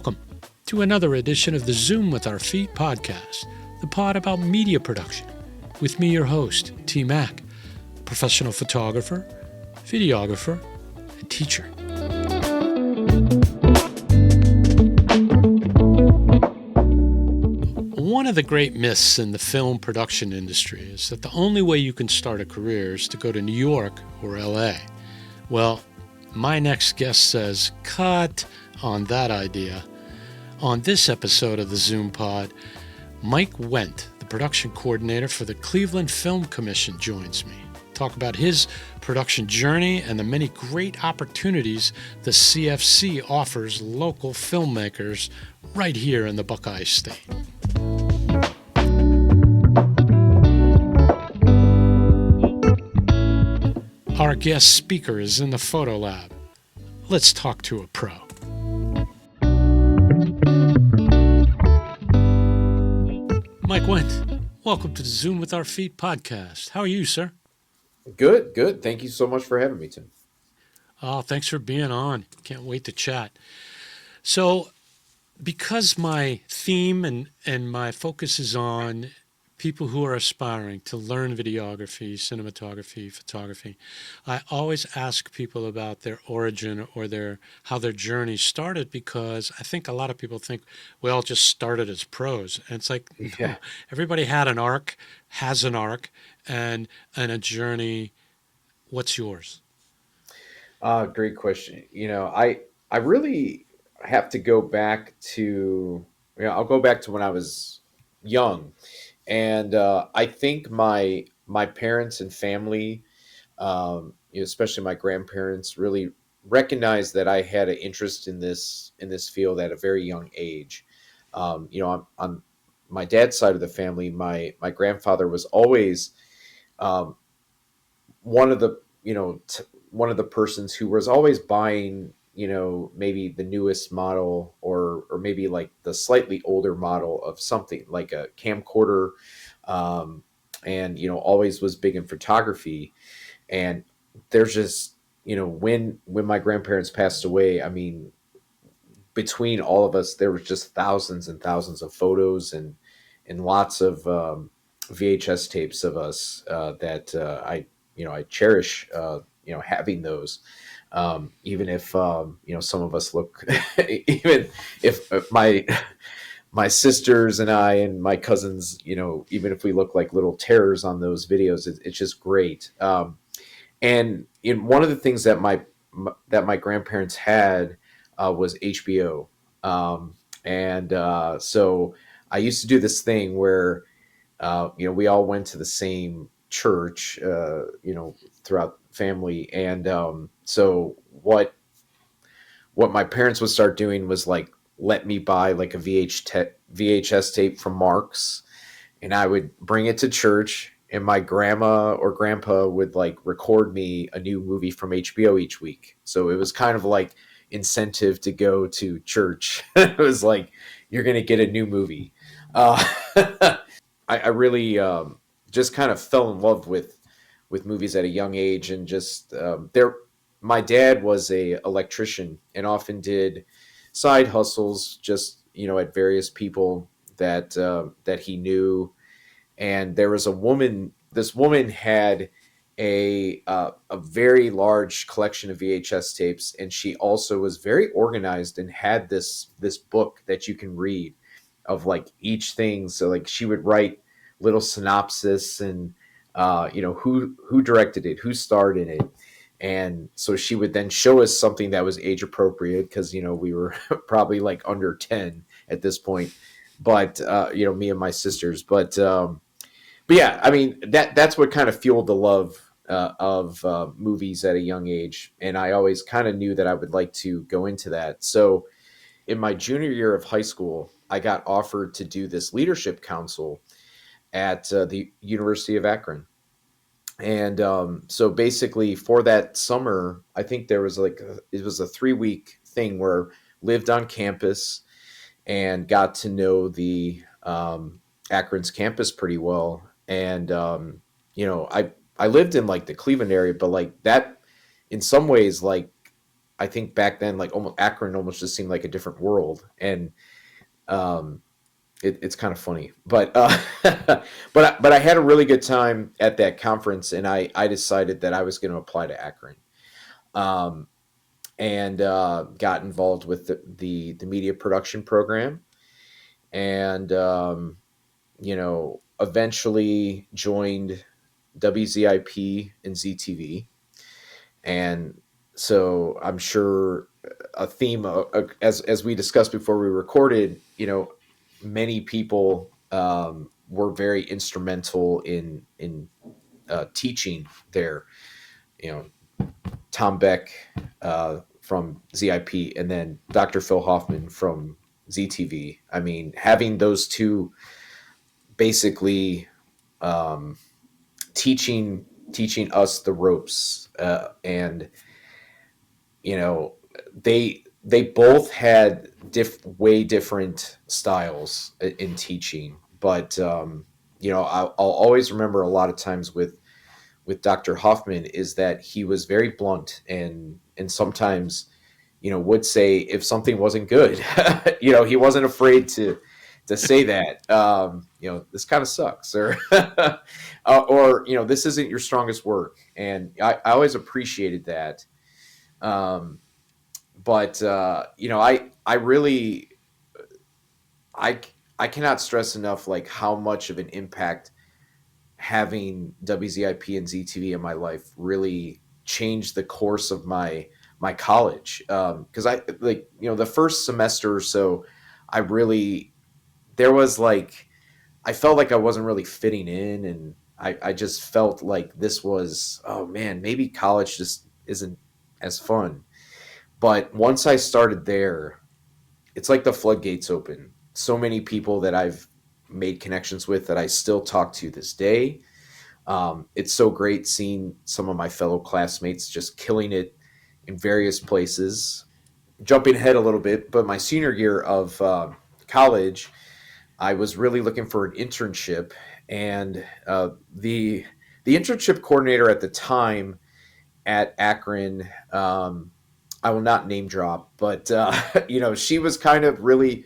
Welcome to another edition of the Zoom with Our Feet podcast, the pod about media production. With me, your host, TMac, professional photographer, videographer, and teacher. One of the great myths in the film production industry is that the only way you can start a career is to go to New York or LA. Well, my next guest says, cut on that idea. On this episode of the ZoomPod, Mike Wendt, the production coordinator for the Cleveland Film Commission, joins me. Talk about his production journey and the many great opportunities the CFC offers local filmmakers right here in the Buckeye State. Our guest speaker is in the photo lab. Let's talk to a pro. Mike Wendt, welcome to the Zoom with Our Feet podcast. How are you, sir? Good. Thank you so much for having me, Tim. Oh, thanks for being on. Can't wait to chat. So, because my theme and my focus is on people who are aspiring to learn videography, cinematography, photography, I always ask people about their origin or how their journey started, because I think a lot of people think we all just started as pros. And it's like, no, everybody has an arc, and a journey. What's yours? Great question. I really have to go back to, I'll go back to when I was young. And I think my parents and family, especially my grandparents, really recognized that I had an interest in this field at a very young age. On my dad's side of the family, my grandfather was always one of the one of the persons who was always buying maybe the newest model or maybe like the slightly older model of something like a camcorder, and always was big in photography. And there's just when my grandparents passed away, I mean, between all of us there was just thousands and thousands of photos and lots of VHS tapes of us that I cherish having those. Even if some of us look, even if my sisters and I and my cousins, even if we look like little terrors on those videos, it's just great. And one of the things that my grandparents had was HBO, and so I used to do this thing where we all went to the same church, throughout family. And so what my parents would start doing was like let me buy like a VHS tape from Mark's, and I would bring it to church, and my grandma or grandpa would like record me a new movie from HBO each week. So it was kind of like incentive to go to church. It was like, you're going to get a new movie. I really just kind of fell in love with movies at a young age, and just my dad was a electrician and often did side hustles just at various people that he knew. And there was this woman had a very large collection of VHS tapes, and she also was very organized and had this book that you can read of like each thing. So like she would write little synopsis and who directed it, who starred in it. And so she would then show us something that was age appropriate, because we were probably like under 10 at this point, but me and my sisters. But yeah, I mean, that's what kind of fueled the love of movies at a young age. And I always kind of knew that I would like to go into that. So in my junior year of high school, I got offered to do this leadership council at the University of Akron. And so basically for that summer, I think there was it was a 3-week thing where lived on campus and got to know the Akron's campus pretty well. And, I lived in like the Cleveland area, but like that in some ways, like I think back then, like almost Akron almost just seemed like a different world. And um, it's kind of funny, but but I had a really good time at that conference, and I decided that I was going to apply to Akron, um, and got involved with the media production program, and eventually joined WZIP and ZTV, and so I'm sure a theme as we discussed before we recorded, many people were very instrumental in teaching there. You know, Tom Beck from ZIP, and then Dr. Phil Hoffman from ZTV. I mean, having those two basically um, teaching us the ropes, and you know they both had way different styles in teaching, but I'll always remember a lot of times with Dr. Hoffman is that he was very blunt, and sometimes would say if something wasn't good. He wasn't afraid to say that, this kind of sucks, or this isn't your strongest work, and I always appreciated that. um, but I really, I I cannot stress enough like how much of an impact having WZIP and ZTV in my life really changed the course of my college. Because I like the first semester or so, I really there was like I felt like I wasn't really fitting in, and I just felt like this was, oh man, maybe college just isn't as fun. But once I started there, it's like the floodgates open. So many people that I've made connections with that I still talk to this day. It's so great seeing some of my fellow classmates just killing it in various places. Jumping ahead a little bit, but my senior year of college, I was really looking for an internship, and the internship coordinator at the time at Akron, I will not name drop, but she was kind of really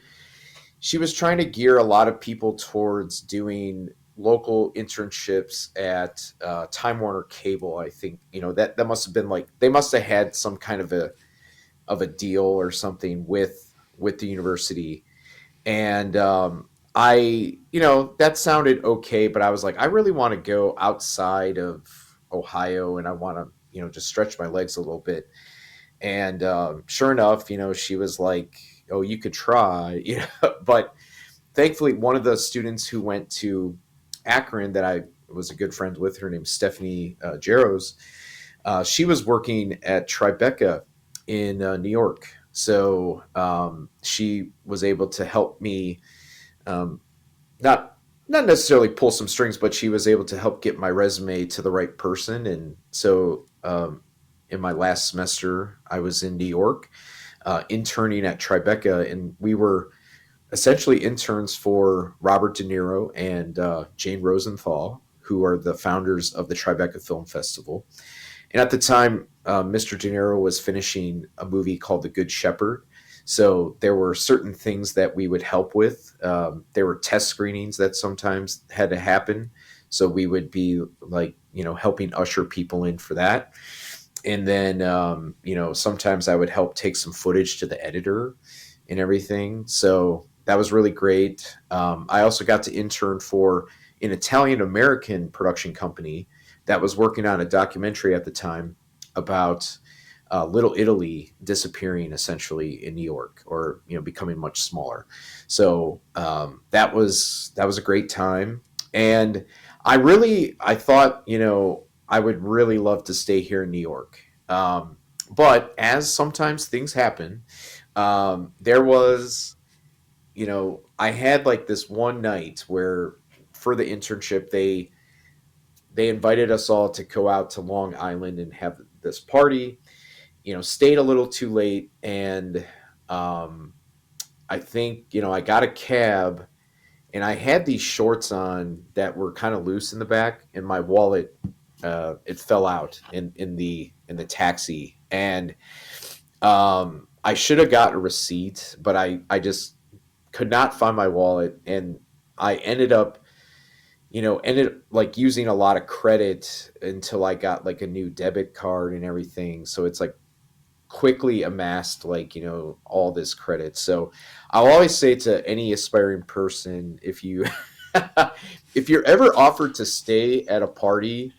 she was trying to gear a lot of people towards doing local internships at Time Warner Cable. I think that must have been like they must have had some kind of a deal or something with the university, and that sounded okay, but I was like, I really want to go outside of Ohio, and I want to just stretch my legs a little bit. And sure enough, she was like, "Oh, you could try," But thankfully, one of the students who went to Akron that I was a good friend with, her name's Stephanie Jaros. She was working at Tribeca in New York, so she was able to help me, um, not not necessarily pull some strings, but she was able to help get my resume to the right person. And so, in my last semester, I was in New York, interning at Tribeca, and we were essentially interns for Robert De Niro and Jane Rosenthal, who are the founders of the Tribeca Film Festival. And at the time, Mr. De Niro was finishing a movie called The Good Shepherd. So there were certain things that we would help with. There were test screenings that sometimes had to happen. So we would be like, helping usher people in for that. And then, sometimes I would help take some footage to the editor and everything. So that was really great. I also got to intern for an Italian American production company that was working on a documentary at the time about Little Italy disappearing essentially in New York, or becoming much smaller. So that was a great time, and I thought I would really love to stay here in New York. But as sometimes things happen, there was I had like this one night where for the internship they invited us all to go out to Long Island and have this party. Stayed a little too late, and um, I think I got a cab, and I had these shorts on that were kind of loose in the back, and my wallet it fell out in the taxi, and I should have got a receipt, but I just could not find my wallet, and I ended like using a lot of credit until I got like a new debit card and everything. So it's like quickly amassed like, all this credit. So I'll always say to any aspiring person, if you if you're ever offered to stay at a party,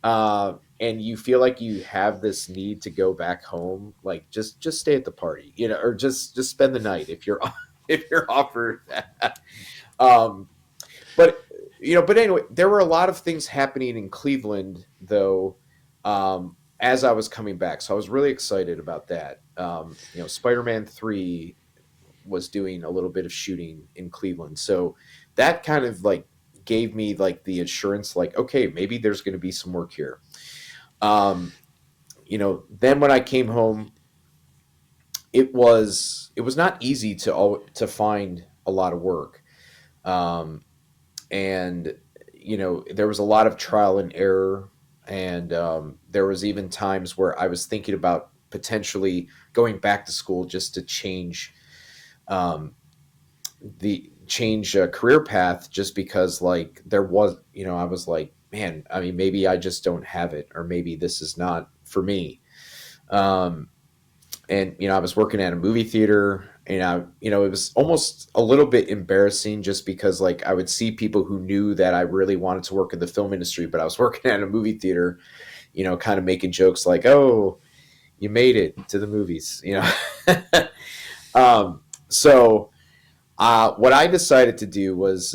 and you feel like you have this need to go back home, like just stay at the party, or just spend the night if you're if you're offered that. Um, but but anyway, there were a lot of things happening in Cleveland though, as I was coming back, so I was really excited about that. Spider-Man 3 was doing a little bit of shooting in Cleveland, so that kind of like gave me like the assurance, like, okay, maybe there's going to be some work here. um then when I came home, it was not easy to find a lot of work. um and there was a lot of trial and error, and there was even times where I was thinking about potentially going back to school just to um, change a career path, just because like there was, I was like, man, I mean, maybe I just don't have it, or maybe this is not for me. um, and I was working at a movie theater, and it was almost a little bit embarrassing, just because like I would see people who knew that I really wanted to work in the film industry, but I was working at a movie theater, kind of making jokes like, oh, you made it to the movies, so what I decided to do was,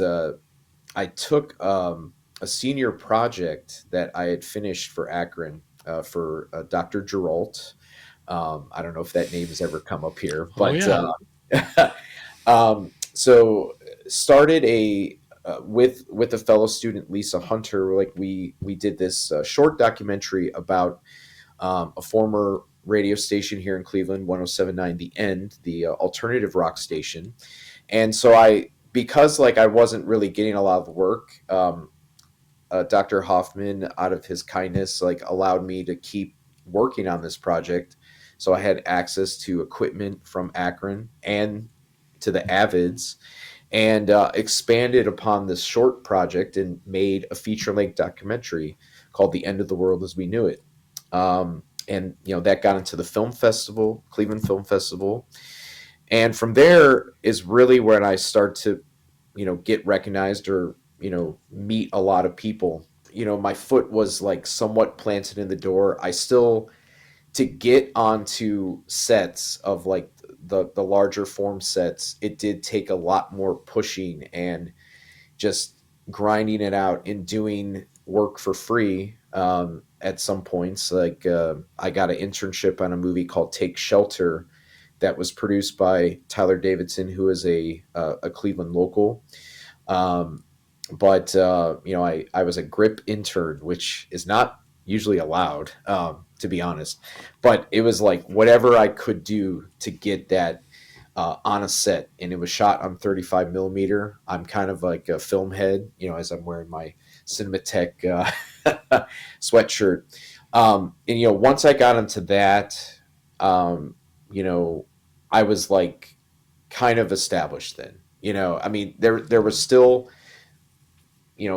I took a senior project that I had finished for Akron, for Dr. Geralt. I don't know if that name has ever come up here, Oh, but yeah. so started with a fellow student, Lisa Hunter. Like we did this short documentary about a former radio station here in Cleveland, 107.9 The End, the alternative rock station. And so because like I wasn't really getting a lot of work, Dr. Hoffman, out of his kindness, like allowed me to keep working on this project. So I had access to equipment from Akron and to the Avids, and expanded upon this short project and made a feature length documentary called The End of the World as We Knew It. And that got into the film festival, Cleveland Film Festival. And from there is really when I start to, get recognized, or, meet a lot of people. My foot was like somewhat planted in the door. I still, to get onto sets of like the larger form sets, it did take a lot more pushing and just grinding it out and doing work for free. At some points, like I got an internship on a movie called Take Shelter that was produced by Tyler Davidson, who is a Cleveland local. Um, but I was a grip intern, which is not usually allowed, to be honest. But it was like whatever I could do to get that on a set, and it was shot on 35 millimeter. I'm kind of like a film head, as I'm wearing my Cinematech sweatshirt. And once I got into that, you know, I was like kind of established then. I mean, there was still,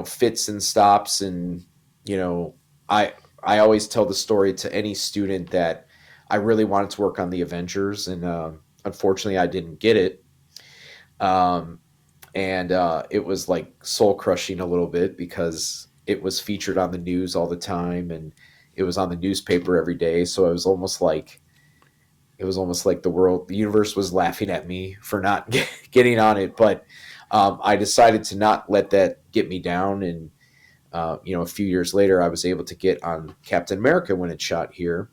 fits and stops, and you know, I I always tell the story to any student that I really wanted to work on the Avengers, and unfortunately, I didn't get it. Um, and it was like soul crushing a little bit, because it was featured on the news all the time, and it was on the newspaper every day. So it was almost like the universe was laughing at me for not getting on it. But I decided to not let that get me down. And a few years later, I was able to get on Captain America when it shot here,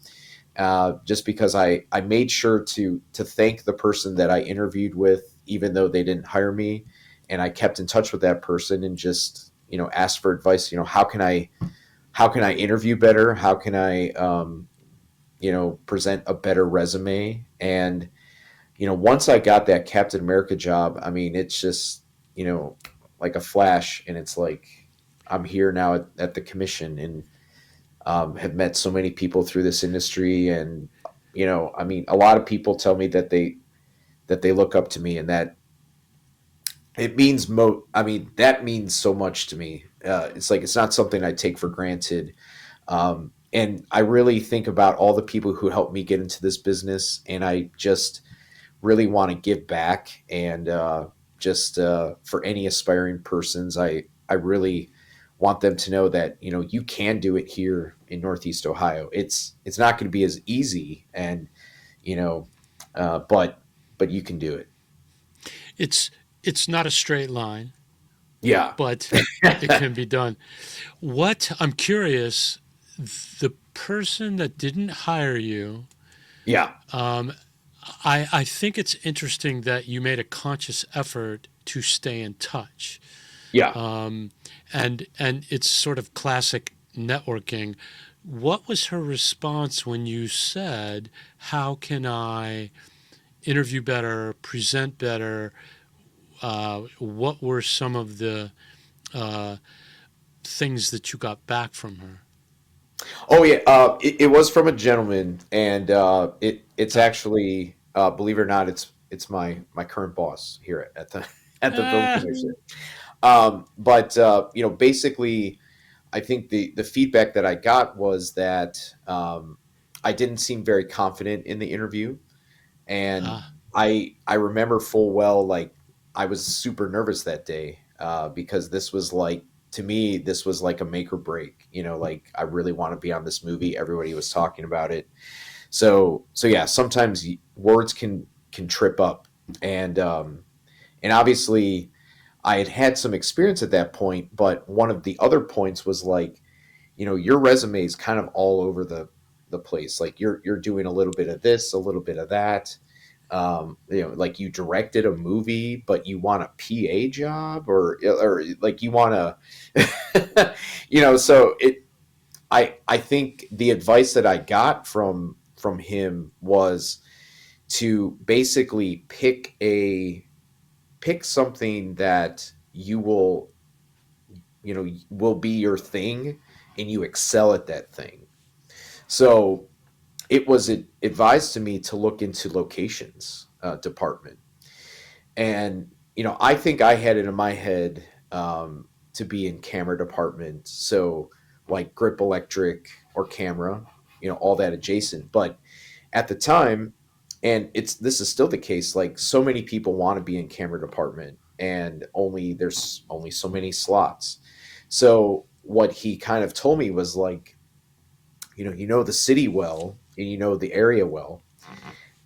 just because I made sure to thank the person that I interviewed with, even though they didn't hire me, and I kept in touch with that person and just asked for advice. How can I interview better? How can I present a better resume? And once I got that Captain America job, I mean, it's just like a flash, and it's like I'm here now at the commission, and have met so many people through this industry, and I mean, a lot of people tell me that they look up to me, and that it means I mean, that means so much to me. It's like it's not something I take for granted. And I really think about all the people who helped me get into this business, and I just really want to give back. And just for any aspiring persons, I really want them to know that you can do it here in Northeast Ohio. It's not going to be as easy, and you know, but you can do it. It's it's not a straight line, Yeah, but it can be done. What I'm curious, the person that didn't hire you, yeah, um, I think it's interesting that you made a conscious effort to stay in touch. yeah. And it's sort of classic networking. What was her response when you said, "How can I interview better, present better?" What were some of the uh, things that you got back from her? Oh yeah, it was from a gentleman, and it's Uh, actually, believe it or not, it's my current boss here at the at the film ah, commission. But basically, I think the feedback that I got was that I didn't seem very confident in the interview, and ah, I remember full well, like, I was super nervous that day, because this was like, to me, this was like a make or break. Like, I really want to be on this movie. Everybody was talking about it. So yeah, sometimes words can trip up, and and obviously I had had some experience at that point. But one of the other points was like, your resume is kind of all over the place. Like, you're doing a little bit of this, a little bit of that. Like, you directed a movie, but you want a PA job, or like, you want to, so I think the advice that I got from him was to basically pick something that will be your thing, and you excel at that thing. So it was advised to me to look into locations department. And I think I had it in my head, to be in camera department, so like grip electric or camera, all that adjacent. But at the time, and this is still the case, like, so many people want to be in camera department, and there's only so many slots. So what he kind of told me was like, the city well, and the area well,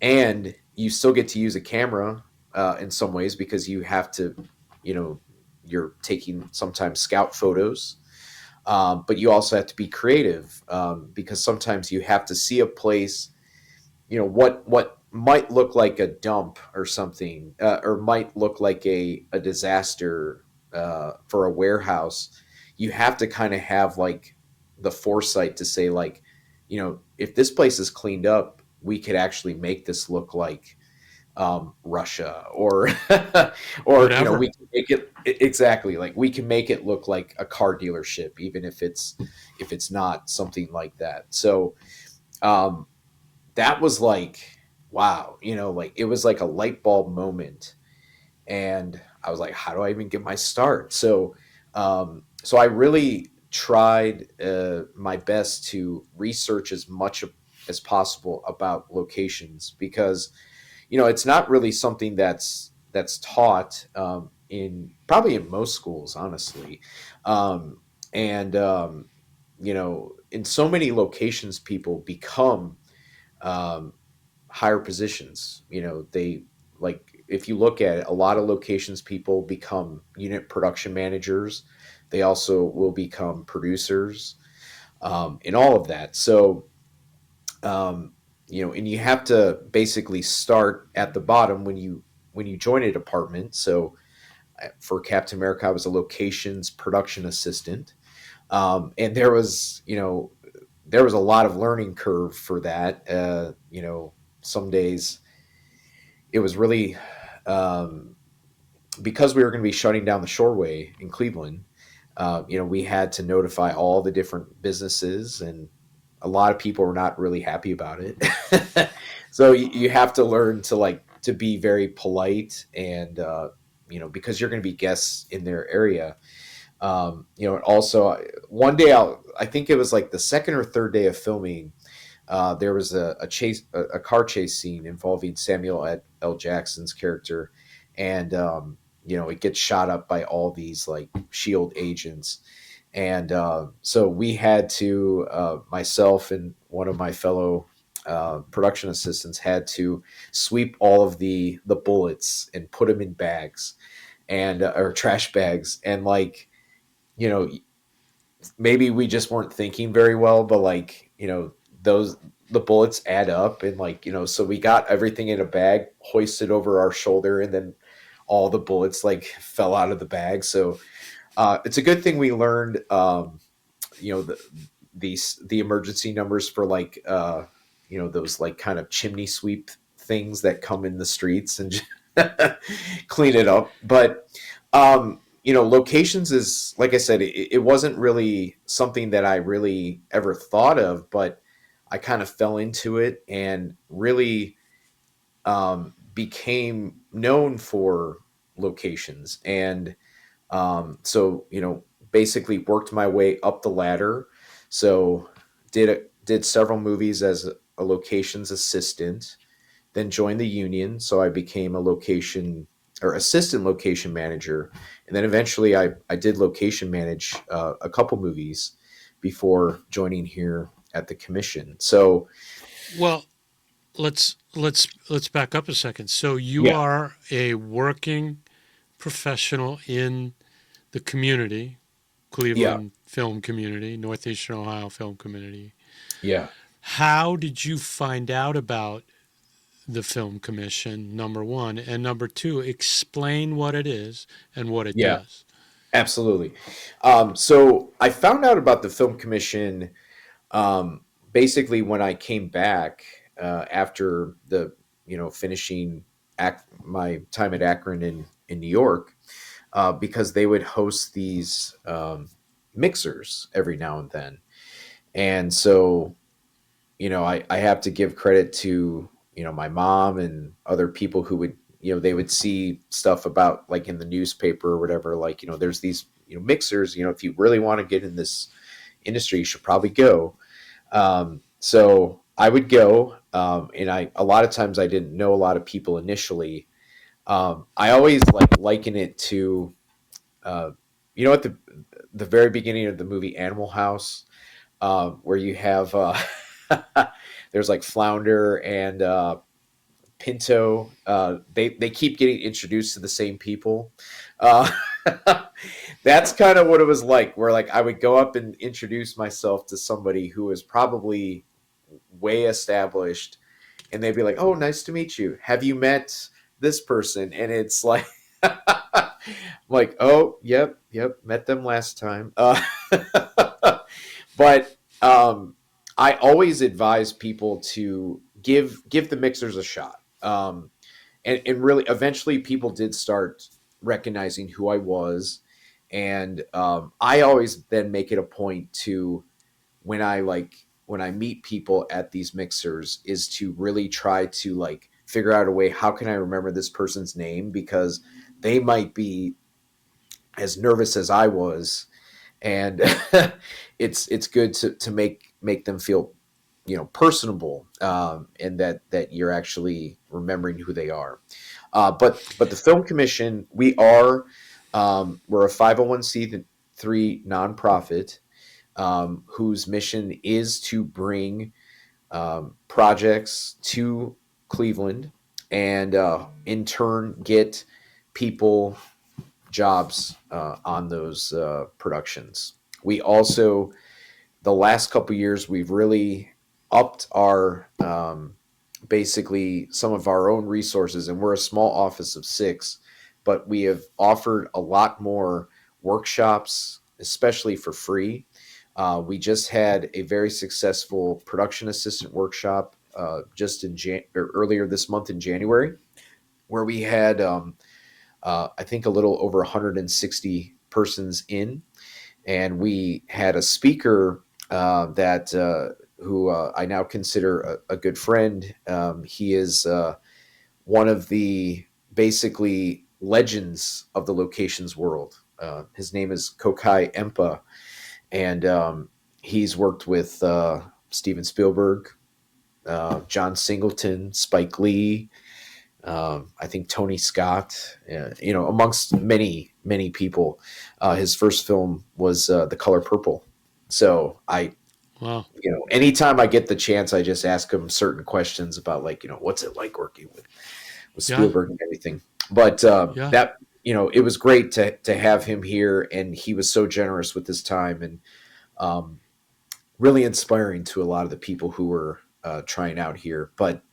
and you still get to use a camera in some ways, because you have to, you know you're taking sometimes scout photos, but you also have to be creative, because sometimes you have to see a place, what might look like a dump or something, or might look like a disaster, for a warehouse. You have to kind of have, like, the foresight to say, like, if this place is cleaned up, we could actually make this look like, Russia, or or we whatever. can make it exactly, like, we can make it look like a car dealership, even if it's not something like that. So um, that was like, wow, like, it was like a light bulb moment. And I was like, how do I even get my start? So I really tried my best to research as much as possible about locations, because it's not really something that's taught, in probably in most schools, honestly. Um, and in so many locations, people become, um, higher positions. They, like, if you look at it, a lot of locations, people become unit production managers. They also will become producers, and all of that. So, um, and you have to basically start at the bottom when you join a department. So for Captain America, I was a locations production assistant, and there was a lot of learning curve for that. Some days it was really, um, because we were going to be shutting down the Shoreway in Cleveland. We had to notify all the different businesses, and a lot of people were not really happy about it. So you have to learn to like to be very polite and because you're going to be guests in their area. And also one day I think it was like the second or third day of filming. There was a car chase scene involving Samuel L. Jackson's character, and it gets shot up by all these like Shield agents, and so we had to myself and one of my fellow production assistants had to sweep all of the bullets and put them in bags and or trash bags, and like you know maybe we just weren't thinking very well, but like, those the bullets add up, and like, so we got everything in a bag, hoisted over our shoulder, and then all the bullets like fell out of the bag. So it's a good thing we learned, you know, the the emergency numbers for like, those like kind of chimney sweep things that come in the streets and clean it up. But locations is, like I said, it wasn't really something that I really ever thought of, but I kind of fell into it and really became known for locations. And so, basically worked my way up the ladder. So did several movies as a locations assistant, then joined the union. So I became a location or assistant location manager. And then eventually I did location manage a couple movies before joining here at the commission. So Well, let's back up a second. So you yeah, are a working professional in the community, yeah, Cleveland film community, Northeastern Ohio film community. yeah, How did you find out about the film commission, number one? And number two, explain what it is and what it yeah, does. absolutely. So I found out about the film commission um, basically when I came back after the finishing my time at Akron in New York, because they would host these mixers every now and then. And so, I have to give credit to, my mom and other people who would, they would see stuff about like in the newspaper or whatever, like, there's these, mixers, if you really want to get in this industry, you should probably go. So I would go, and a lot of times I didn't know a lot of people initially. I always like liken it to, uh, at the very beginning of the movie Animal House, where you have there's like Flounder and Pinto. They keep getting introduced to the same people. Uh, that's kind of what it was like. Where like I would go up and introduce myself to somebody who was probably way established, and they'd be like, "Oh, nice to meet you. Have you met this person?" And it's like, like, "Oh, yep, met them last time." But I always advise people to give the mixers a shot. And really, eventually, people did start recognizing who I was, and I always then make it a point to when I meet people at these mixers is to really try to like figure out a way, how can I remember this person's name, because they might be as nervous as I was, and it's good to make them feel personable, and that you're actually remembering who they are. But the film commission, we're a 501c3 nonprofit, whose mission is to bring projects to Cleveland, and in turn get people jobs on those productions. We also, the last couple years, we've really upped our basically some of our own resources, and we're a small office of 6, but we have offered a lot more workshops, especially for free. We just had a very successful production assistant workshop just earlier this month in January, where we had I think a little over 160 persons in, and we had a speaker that who I now consider a good friend. He is one of the basically legends of the locations world. His name is Kokai Empa, and he's worked with Steven Spielberg, John Singleton, Spike Lee, I think Tony Scott, amongst many people. His first film was The Color Purple. So Wow. anytime I get the chance, I just ask him certain questions about like, what's it like working with Yeah. Spielberg and everything. But Yeah. that, it was great to have him here, and he was so generous with his time, and um, really inspiring to a lot of the people who were trying out here. But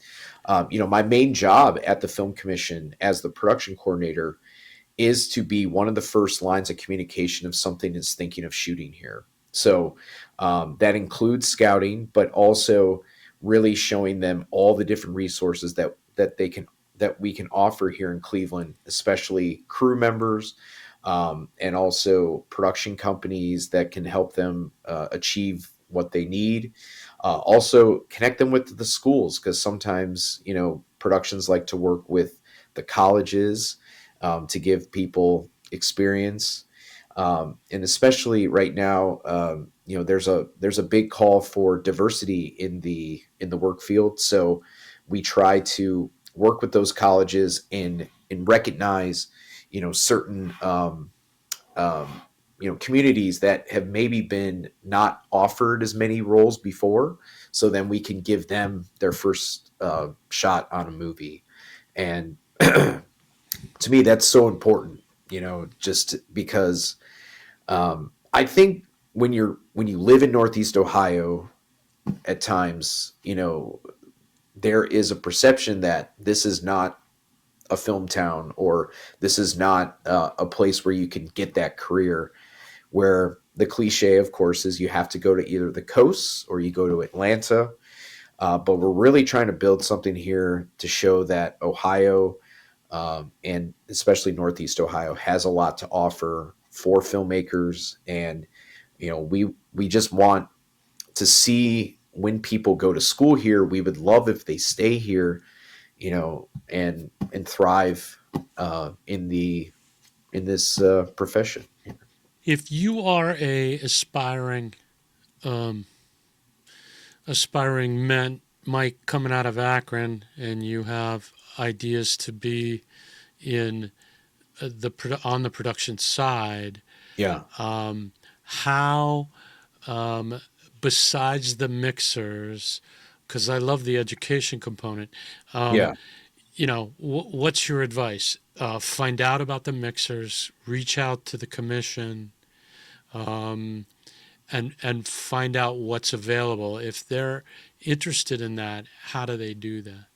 my main job at the Film Commission as the production coordinator is to be one of the first lines of communication if something is thinking of shooting here. So that includes scouting, but also really showing them all the different resources that we can offer here in Cleveland, especially crew members, and also production companies that can help them achieve what they need. Also, connect them with the schools, because sometimes productions like to work with the colleges to give people experience. And especially right now, there's a big call for diversity in the work field. So we try to work with those colleges and recognize certain communities that have maybe been not offered as many roles before. So then we can give them their first shot on a movie. And to me, that's so important, just because I think when you live in Northeast Ohio, at times, there is a perception that this is not a film town, or this is not a place where you can get that career. Where the cliche, of course, is you have to go to either the coasts or you go to Atlanta. But we're really trying to build something here to show that Ohio, and especially Northeast Ohio, has a lot to offer for filmmakers. And we just want to see, when people go to school here, we would love if they stay here, and thrive in this profession. If you are a um, aspiring men, Mike, coming out of Akron, and you have ideas to be in on the production side, Yeah, how besides the mixers, because I love the education component, um, yeah. what's your advice? Find out about the mixers, reach out to the commission, um, and find out what's available. If they're interested in that, how do they do that?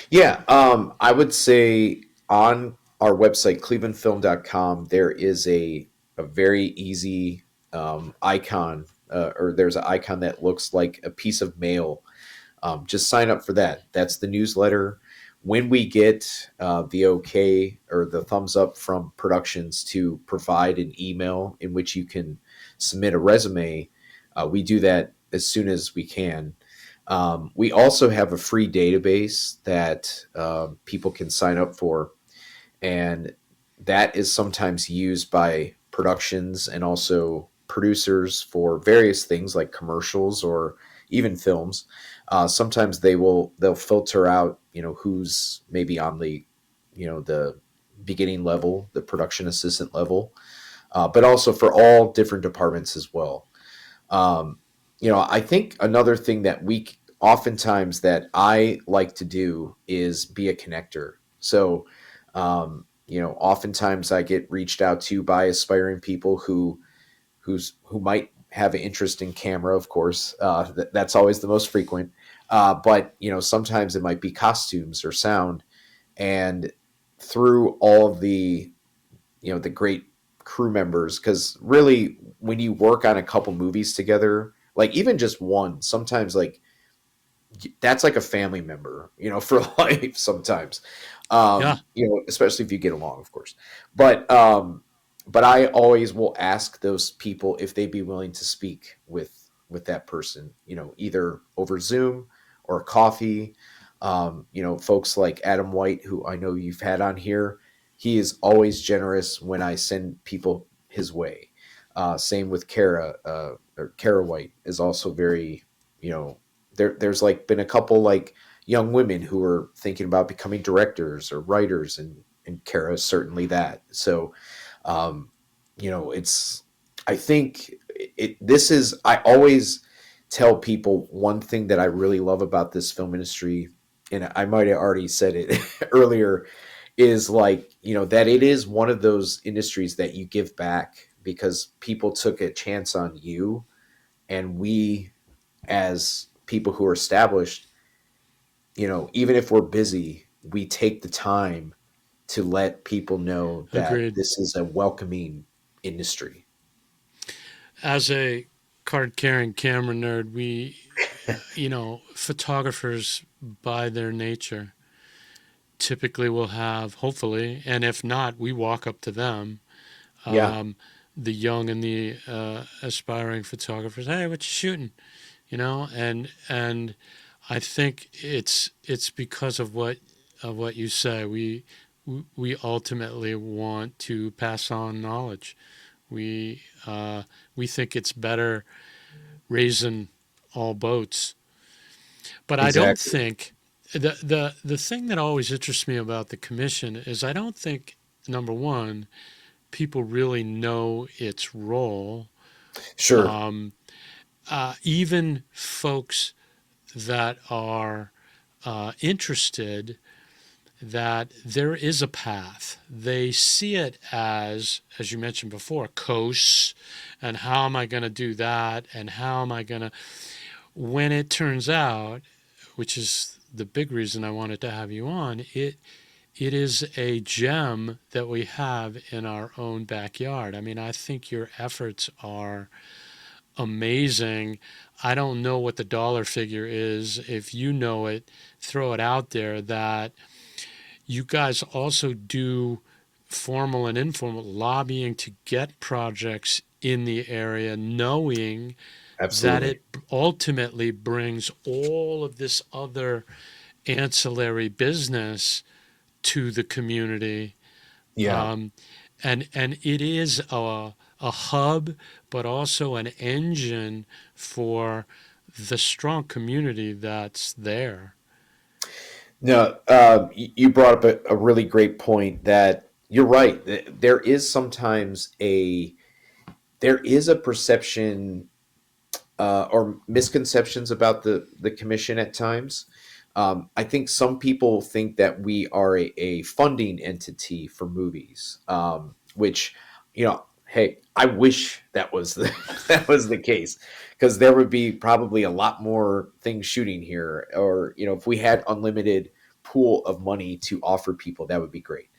Yeah, I would say on our website, clevelandfilm.com, there is a very easy icon, or there's an icon that looks like a piece of mail. Just sign up for that. That's the newsletter. When we get the okay or the thumbs up from productions to provide an email in which you can submit a resume, we do that as soon as we can. We also have a free database that people can sign up for, and that is sometimes used by productions and also producers for various things like commercials or even films. Sometimes they'll filter out who's maybe on the beginning level, the production assistant level, but also for all different departments as well. um, I think another thing that oftentimes that I like to do is be a connector. So oftentimes I get reached out to by aspiring people who might have an interest in camera, of course. That's always the most frequent. But sometimes it might be costumes or sound. And through all of the great crew members, because really when you work on a couple movies together, like even just one, sometimes like that's like a family member, for life sometimes. Yeah. Especially if you get along, of course. But I always will ask those people if they'd be willing to speak with with that person, either over Zoom or coffee. Folks like Adam White, who I know you've had on here, he is always generous when I send people his way. Same with Kara, or Kara White is also very, there's like been a couple like young women who are thinking about becoming directors or writers, and Kara is certainly that. So, um, it's, I think this is, I always tell people one thing that I really love about this film industry, and I might have already said it earlier, is like, that it is one of those industries that you give back because people took a chance on you. And we, as people who are established, even if we're busy, we take the time to let people know that Agreed. this is a welcoming industry. As a card carrying camera nerd, photographers by their nature typically will have, hopefully, and if not, we walk up to them, Yeah, the young and the aspiring photographers. Hey, what you shooting? And I think it's because of what you say. We ultimately want to pass on knowledge. We we think it's better raising all boats. But I don't exactly. think the thing that always interests me about the commission is I don't think, number one, people really know its role. Sure. Um, Even folks that are interested, that there is a path. They see it as you mentioned before, coasts, and how am I going to do that, and how am I going to. When it turns out, which is the big reason I wanted to have you on, it is a gem that we have in our own backyard. I mean, I think your efforts are amazing. I don't know what the dollar figure is. If you know it, throw it out there. That you guys also do formal and informal lobbying to get projects in the area, knowing that Absolutely. it ultimately brings all of this other ancillary business to the community. Yeah. Um, and it is a hub, but also an engine for the strong community that's there. No, you brought up a really great point that you're right. There is sometimes there is a perception or misconceptions about the commission at times. I think some people think that we are a funding entity for movies, which, hey, I wish that was that was the case, because there would be probably a lot more things shooting here, or if we had unlimited pool of money to offer people, that would be great.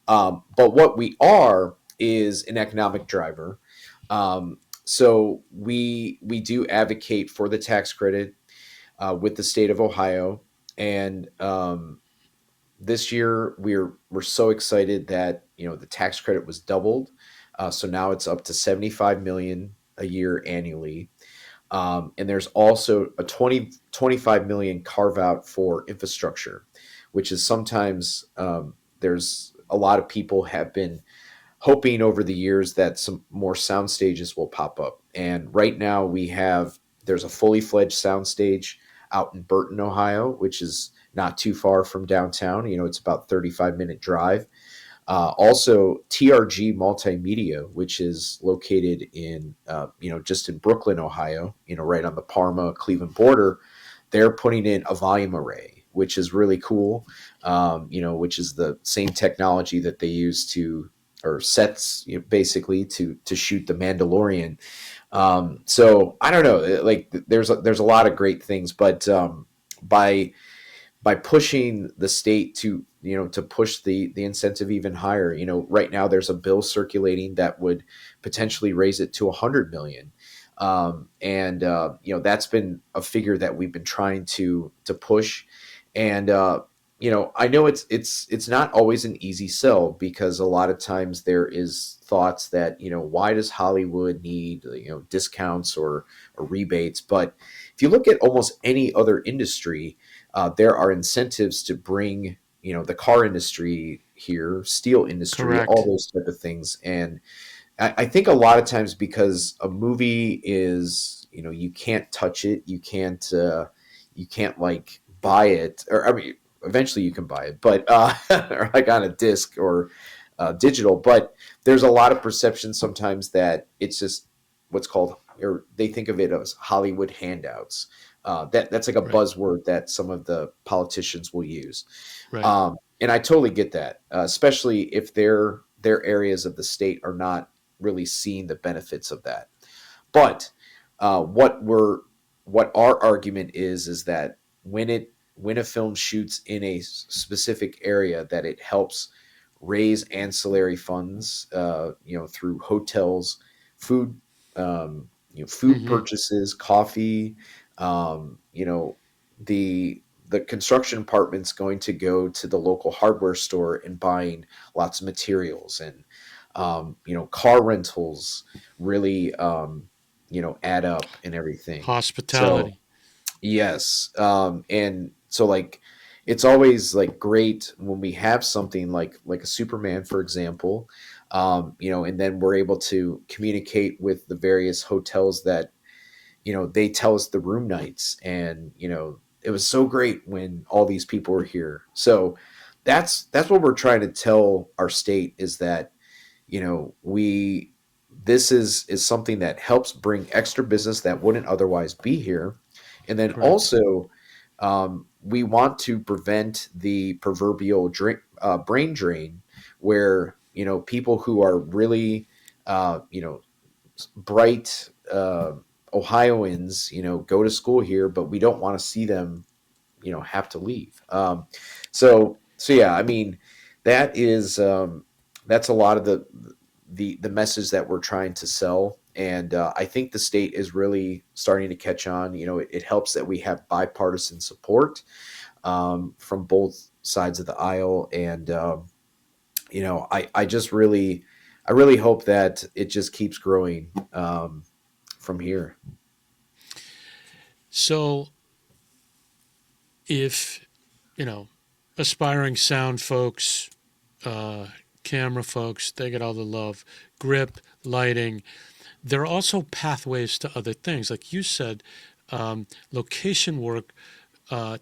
But what we are is an economic driver. So we do advocate for the tax credit with the state of Ohio, and this year we're so excited that the tax credit was doubled, so now it's up to 75 million a year annually. And there's also a 25 million carve out for infrastructure, which is sometimes there's a lot of people have been hoping over the years that some more sound stages will pop up. And right now there's a fully fledged sound stage out in Burton, Ohio, which is not too far from downtown. It's about 35-minute drive. Also, TRG Multimedia, which is located in, just in Brooklyn, Ohio, right on the Parma Cleveland border. They're putting in a volume array, which is really cool. Which is the same technology that they use or sets, basically to shoot the Mandalorian. So I don't know, like there's a lot of great things, but by pushing the state to push the incentive even higher. Right now there's a bill circulating that would potentially raise it to 100 million. And that's been a figure that we've been trying to push. And I know it's not always an easy sell, because a lot of times there is thoughts that, why does Hollywood need, discounts or rebates? But if you look at almost any other industry, there are incentives to bring, the car industry here, steel industry, all Correct. those type of things. And I think a lot of times, because a movie is, you can't touch it, you can't like buy it, or I mean, eventually you can buy it, but or like on a disc or digital. But there's a lot of perception sometimes that it's just what's called, or they think of it as Hollywood handouts. That's like a Right. buzzword that some of the politicians will use. Right. And I totally get that, especially if their areas of the state are not really seeing the benefits of that. But what our argument is that when a film shoots in a specific area, that it helps raise ancillary funds, through hotels, food, food Hmm. purchases, coffee, the the construction department's going to go to the local hardware store and buying lots of materials, and car rentals really add up and everything. So Hospitality. yes, and so like it's always like great when we have something like a Superman, for example, and then we're able to communicate with the various hotels that they tell us the room nights, and it was so great when all these people were here. So that's what we're trying to tell our state, is that we this is something that helps bring extra business that wouldn't otherwise be here. And then Correct. also, we want to prevent the proverbial brain drain, where people who are really bright Ohioans go to school here, but we don't want to see them have to leave. So yeah, I mean, that is that's a lot of the message that we're trying to sell. And I think the state is really starting to catch on. It helps that we have bipartisan support, from both sides of the aisle. And I really hope that it just keeps growing, from here. So if, you know, aspiring sound folks, uh, camera folks, they get all the love, grip, lighting, there are also pathways to other things. Like you said, location work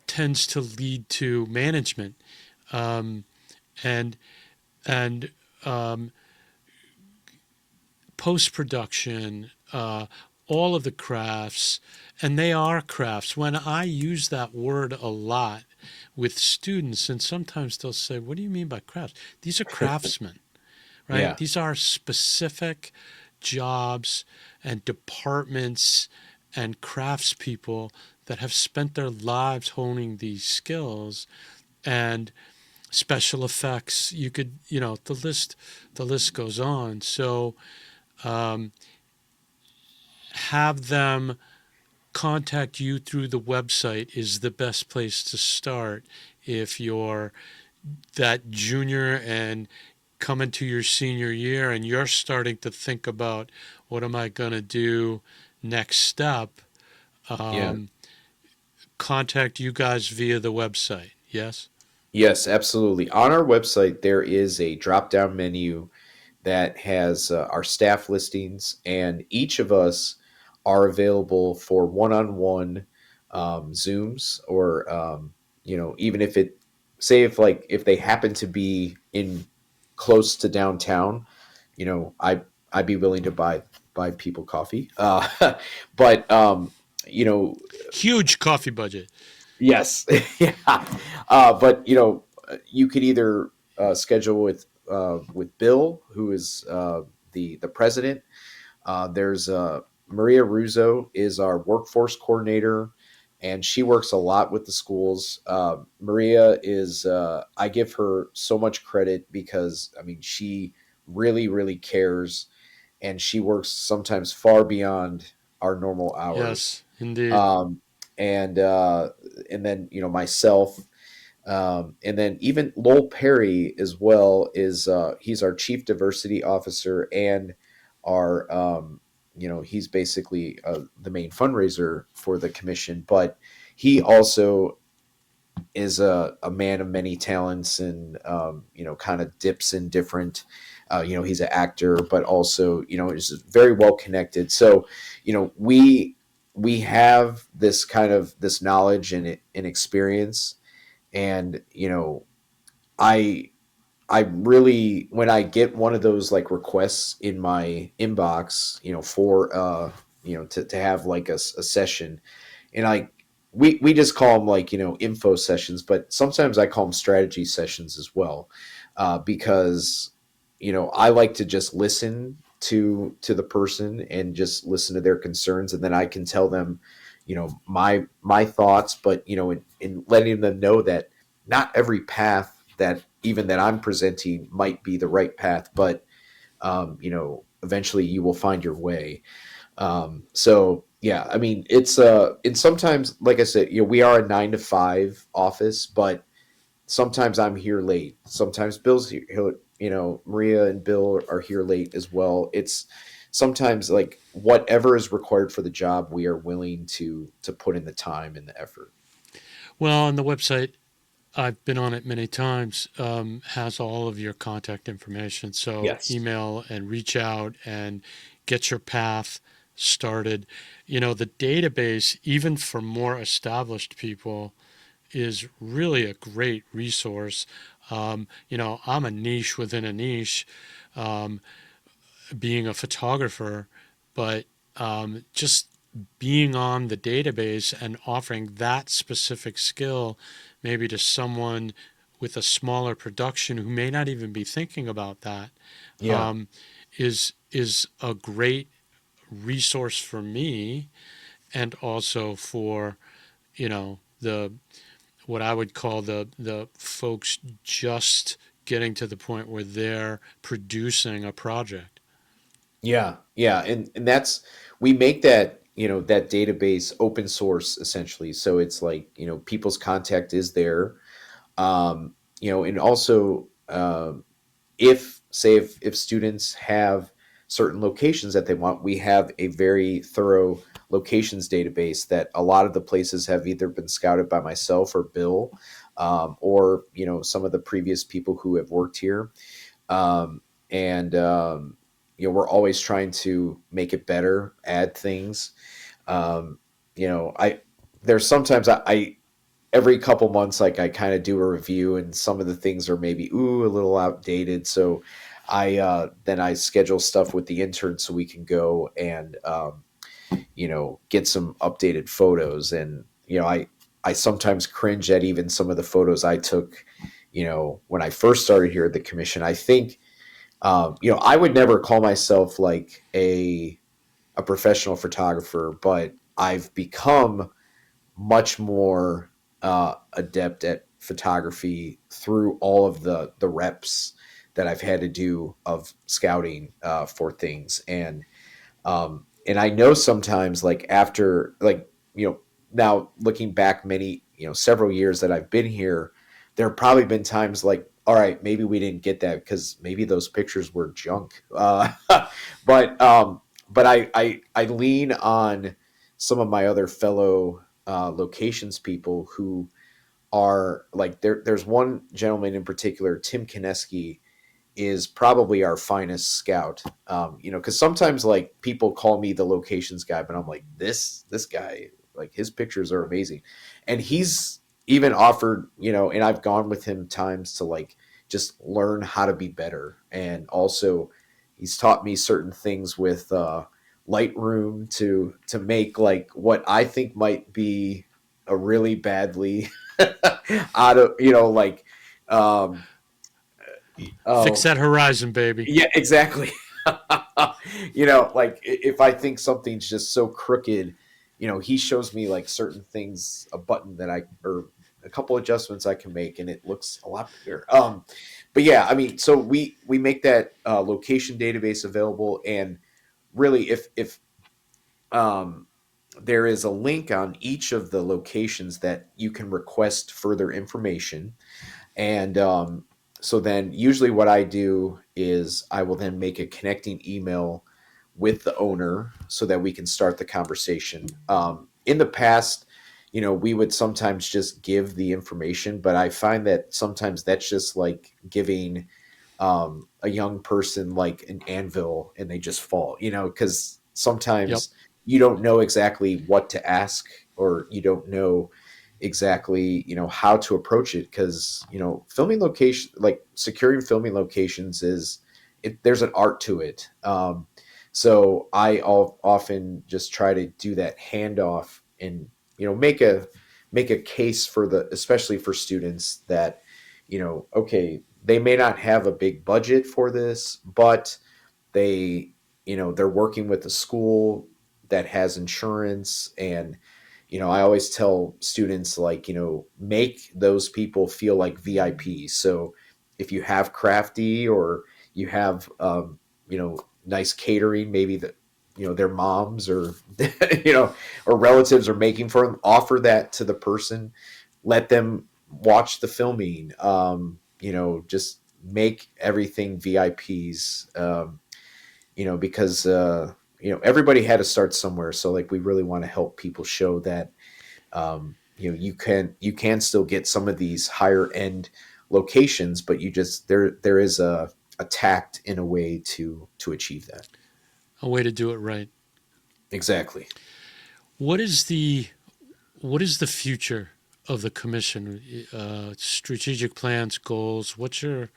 tends to lead to management, um, and and um, post production, all of the crafts, and they are crafts. When I use that word a lot with students, and sometimes they'll say, "What do you mean by crafts?" These are craftsmen, right? Yeah. These are specific jobs and departments and craftspeople that have spent their lives honing these skills, and special effects. You could, the list goes on. So um, have them contact you through the website is the best place to start if you're that junior and coming to your senior year and you're starting to think about what am I going to do next step. Yeah. um, Contact you guys via the website. Yes. Yes, absolutely. On our website, there is a drop down menu that has our staff listings, and each of us are available for one on one Zooms, or, even if it, say, if they happen to be in close to downtown, I'd be willing to buy people coffee. But, you know, Huge coffee budget. yes. Yeah. But you could either schedule with Bill, who is the president. There's Maria Russo is our workforce coordinator, and she works a lot with the schools. Maria is, I give her so much credit, because I mean, she really really cares, and she works sometimes far beyond our normal hours. Yes, indeed. Um, and then myself. And then even Lowell Perry as well is he's our chief diversity officer and our he's basically the main fundraiser for the commission, but he also is a man of many talents and kind of dips in different he's an actor but also is very well connected. So we have this kind of this knowledge and experience. And I I really, when I get one of those like requests in my inbox, for to have like a session, and we just call them like info sessions, but sometimes I call them strategy sessions as well, because I like to just listen to the person and just listen to their concerns, and then I can tell them my thoughts, but in letting them know that not every path that even that I'm presenting might be the right path, but eventually you will find your way. So yeah, I mean, it's and sometimes, like I said, we are a 9 to 5 office, but sometimes I'm here late. Sometimes Bill's here, Maria and Bill are here late as well. It's sometimes like whatever is required for the job, we are willing to put in the time and the effort. Well, on the website, I've been on it many times, has all of your contact information. So Yes. email and reach out and get your path started. The database, even for more established people, is really a great resource. I'm a niche within a niche, um, being a photographer, but just being on the database and offering that specific skill maybe to someone with a smaller production who may not even be thinking about that, Yeah. um, is a great resource for me, and also for the what I would call the folks just getting to the point where they're producing a project. Yeah, yeah, and that's we make that that database open source essentially. So it's like people's contact is there, and also if say if students have certain locations that they want, we have a very thorough locations database that a lot of the places have either been scouted by myself or Bill, or some of the previous people who have worked here, and we're always trying to make it better, add things. um, I there's sometimes I every couple months like I kind of do a review, and some of the things are maybe a little outdated, so I schedule stuff with the intern so we can go and get some updated photos. And I sometimes cringe at even some of the photos I took when I first started here at the commission. I think I would never call myself like a professional photographer, but I've become much more adept at photography through all of the reps that I've had to do of scouting for things. And I know sometimes like after like now looking back many several years that I've been here, there have probably been times like, all right, maybe we didn't get that because maybe those pictures were junk. But I lean on some of my other fellow locations people who are like there's one gentleman in particular, Tim Kineski, is probably our finest scout. Because sometimes like people call me the locations guy, but I'm like this guy, like his pictures are amazing, and he's even offered, and I've gone with him times to like just learn how to be better, and also he's taught me certain things with Lightroom to make like what I think might be a really badly out of like um Fix oh that horizon, baby. yeah, exactly. Like if I think something's just so crooked, he shows me like certain things, a button that or a couple adjustments I can make, and it looks a lot better. But yeah, I mean, so we make that location database available, and really, um, there is a link on each of the locations that you can request further information. And so then usually what I do is I will then make a connecting email with the owner so that we can start the conversation. In the past, we would sometimes just give the information, but I find that sometimes that's just like giving a young person like an anvil and they just fall, because Yep. sometimes you don't know exactly what to ask, or you don't know exactly how to approach it, because filming location, like securing filming locations, there's an art to it. So often just try to do that handoff and make a case for the, especially for students, that okay, they may not have a big budget for this, but they they're working with a school that has insurance. And I always tell students, like, make those people feel like VIPs. So if you have crafty, or you have nice catering, maybe that their moms or or relatives are making for them, offer that to the person, let them watch the filming. Just make everything VIPs. Because everybody had to start somewhere. So like we really want to help people show that you can still get some of these higher end locations, but you just there is a tact in a way to achieve that. A way to do it right. Exactly. What is the what is the future of the commission? Strategic plans, goals. What's your?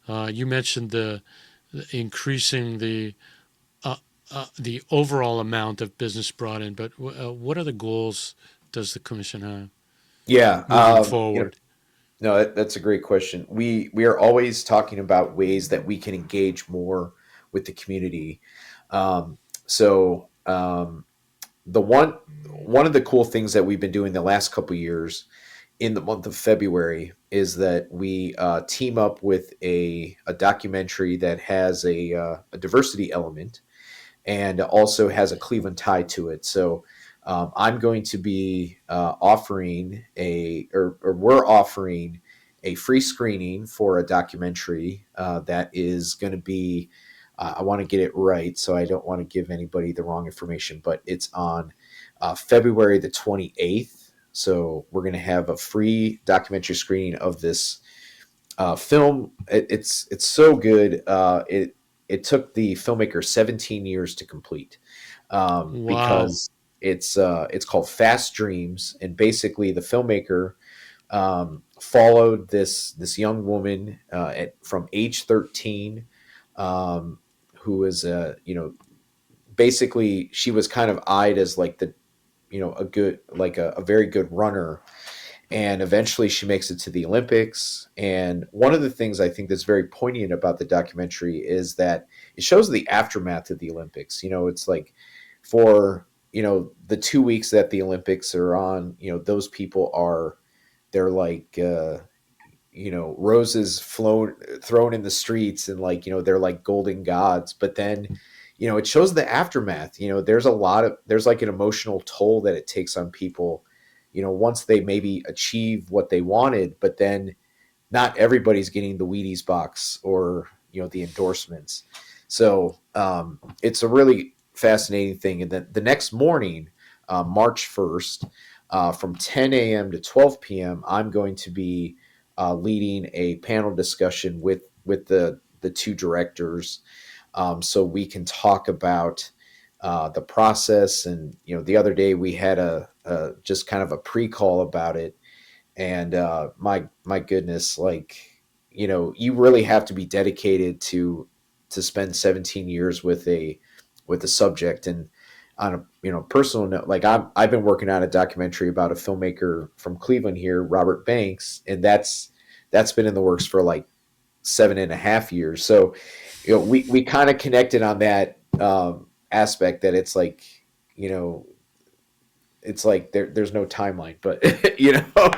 You mentioned the increasing the overall amount of business brought in, but what other goals does the commission have Yeah. moving forward? No, that's a great question. We are always talking about ways that we can engage more with the community. Um, so the one of the cool things that we've been doing the last couple of years in the month of February is that we team up with a documentary that has a diversity element, and also has a Cleveland tie to it. So I'm going to be offering or we're offering a free screening for a documentary that is going to be. I want to get it right, so I don't want to give anybody the wrong information. But it's on February the 28th. So we're going to have a free documentary screening of this film. It's so good. It took the filmmaker 17 years to complete, Wow. because it's called Fast Dreams, and basically the filmmaker followed this young woman from age 13, um, who was basically she was kind of eyed as like the a good, like a very good runner, and eventually she makes it to the Olympics. And one of the things I think that's very poignant about the documentary is that it shows the aftermath of the Olympics. It's like, for the 2 weeks that the Olympics are on, those people they're like roses thrown in the streets, and like they're like golden gods. But then it shows the aftermath. There's like an emotional toll that it takes on people once they maybe achieve what they wanted, but then not everybody's getting the Wheaties box, or the endorsements. So it's a really fascinating thing. And then the next morning, March 1st, from 10 a.m. to 12 p.m., I'm going to be leading a panel discussion with the two directors, so we can talk about the process. And the other day we had a just kind of a pre-call about it. And my goodness, like you really have to be dedicated to spend 17 years with a subject. And on a personal note, like I've been working on a documentary about a filmmaker from Cleveland here, Robert Banks, and that's been in the works for like 7.5 years. So we kind of connected on that aspect, that it's like you know it's like there's no timeline, but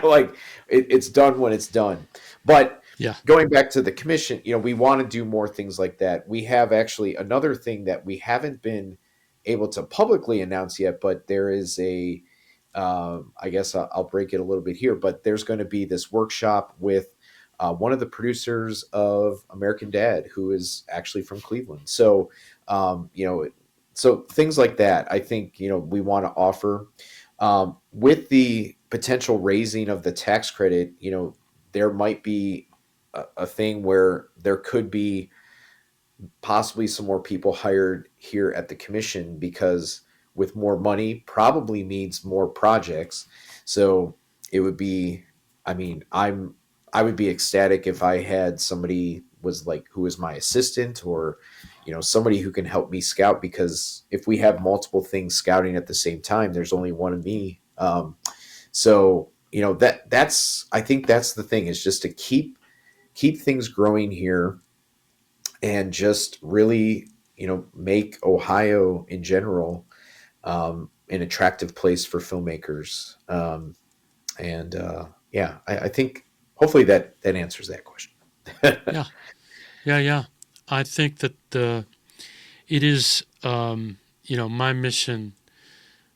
like it's done when it's done. But Yeah. going back to the commission, we want to do more things like that. We have actually another thing that we haven't been able to publicly announce yet, but there is I guess I'll break it a little bit here, but there's going to be this workshop with one of the producers of American Dad, who is actually from Cleveland. So, so things like that, I think, we want to offer. With the potential raising of the tax credit, there might be a thing where there could be possibly some more people hired here at the commission, because with more money probably means more projects. So it would be, I would be ecstatic if I had somebody who was my assistant, or somebody who can help me scout, because if we have multiple things scouting at the same time, there's only one of me. So that's I think that's the thing, is just to keep things growing here, and just really make Ohio in general an attractive place for filmmakers. And I think hopefully that answers that question. Yeah. I think that it is, my mission,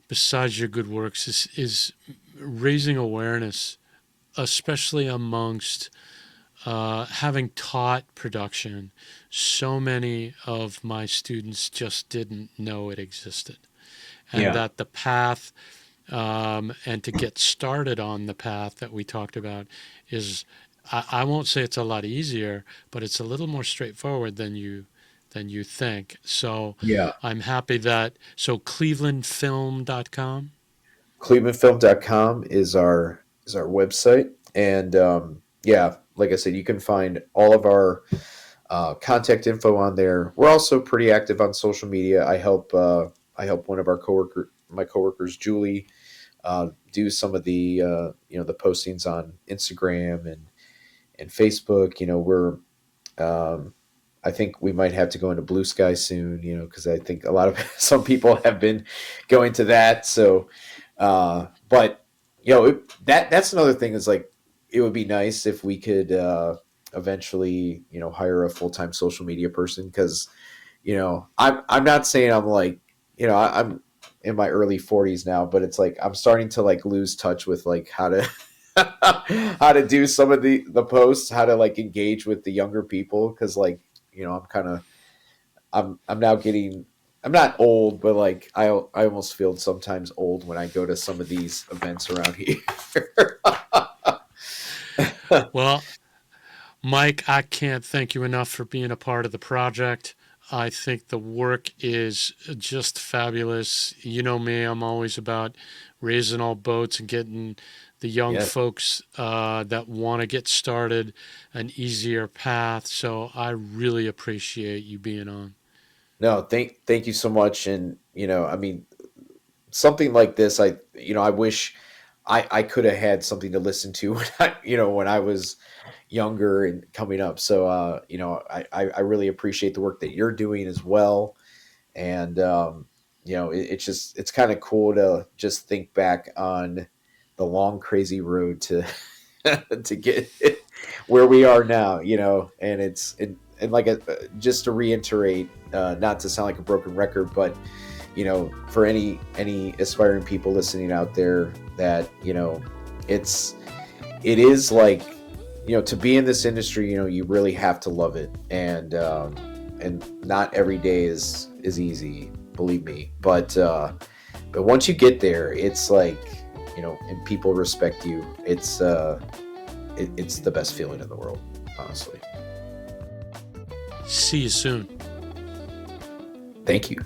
besides your good works, is raising awareness, especially amongst having taught production. So many of my students just didn't know it existed, and that the path, and to get started on the path that we talked about is, I won't say it's a lot easier, but it's a little more straightforward than you think. So I'm happy so clevelandfilm.com. Clevelandfilm.com is our website. And like I said, you can find all of our contact info on there. We're also pretty active on social media. I help one of my coworkers, Julie, do some of the the postings on Instagram and Facebook. We're I think we might have to go into Blue Sky soon, because I think some people have been going to that. So, but that's another thing, is like, it would be nice if we could eventually, hire a full-time social media person, because, I'm not saying I'm like, I'm in my early 40s now, but it's like I'm starting to like lose touch with like how to how to do some of the posts, how to like engage with the younger people, because like I'm now getting, I'm not old, but like I almost feel sometimes old when I go to some of these events around here. Well, Mike, I can't thank you enough for being a part of the project. I think the work is just fabulous. You know me, I'm always about raising all boats and getting the young folks that want to get started an easier path. So I really appreciate you being on. No, thank you so much. And something like this, I wish I could have had something to listen to when I was younger and coming up. So I really appreciate the work that you're doing as well. And it's kind of cool to just think back on the long crazy road to to get where we are now, and and like just to reiterate, not to sound like a broken record, but for any aspiring people listening out there, that it is like, to be in this industry, you really have to love it, and not every day is easy, believe me, but once you get there, it's like, and people respect you, it's the best feeling in the world, honestly. See you soon. Thank you.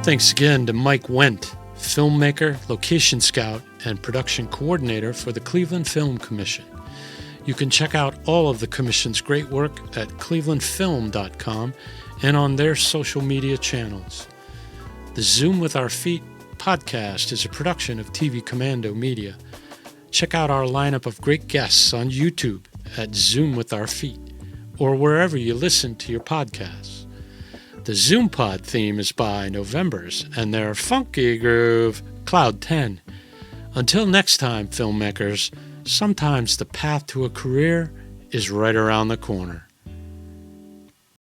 Thanks again to Mike Wendt, filmmaker, location scout, and production coordinator for the Cleveland Film Commission. You can check out all of the Commission's great work at clevelandfilm.com and on their social media channels. The Zoom with Our Feet podcast is a production of TV Commando Media. Check out our lineup of great guests on YouTube at Zoom with Our Feet, or wherever you listen to your podcasts. The ZoomPod theme is by Novembers and their funky groove, Cloud 10. Until next time, filmmakers, sometimes the path to a career is right around the corner.